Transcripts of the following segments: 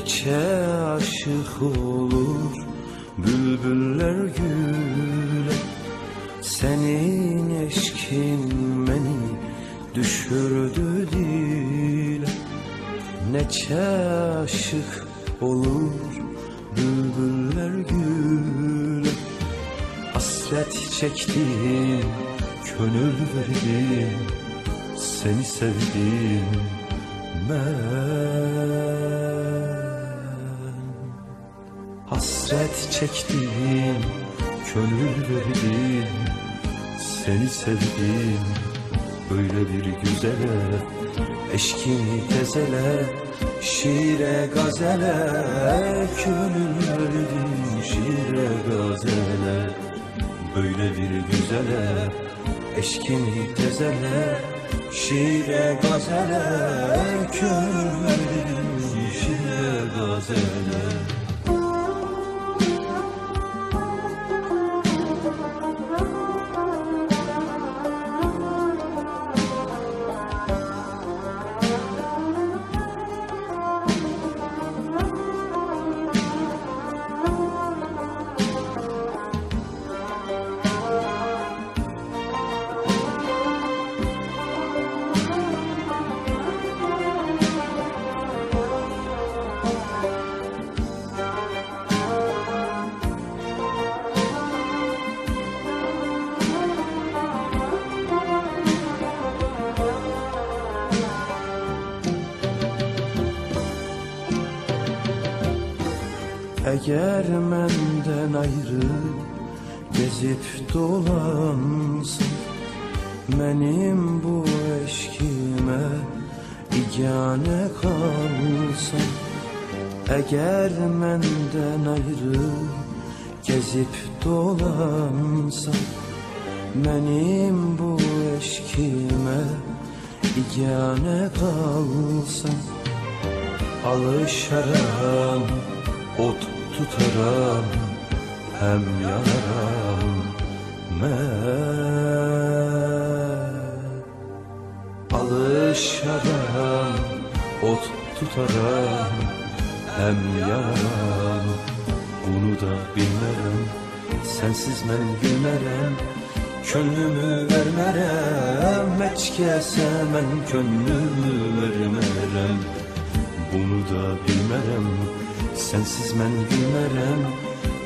Neçe aşık olur bülbüller güle, senin eşkin beni düşürdü dile. Neçe aşık olur bülbüller güle, hasret çektim, gönül verdim, seni sevdim ben. Hasret çektim, gönül verdim, seni sevdim. Böyle bir güzele, eşkini tezele, şiire gazele, gönül verdim şiire gazele. Böyle bir güzele, eşkini tezele, şiire gazele, gönül verdim şiire gazele. Eğer menden ayrı gezip dolansın, benim bu eşkime igane kalsın. Eğer menden ayrı gezip dolansın, benim bu eşkime igane kalsın. Alışaram, ot tutaram, hem yanaram ben. Alışaram, ot tutaram, hem yanaram. Bunu da bilmerem, sensiz ben gülmerem, könlümü vermerem. Heç kəsə mən könlümü vermerem. Bunu da bilmerem, sensiz mən gülmerem,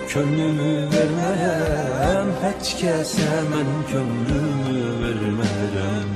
könlümü vermerem. Heç kəsə mən könlümü vermerem.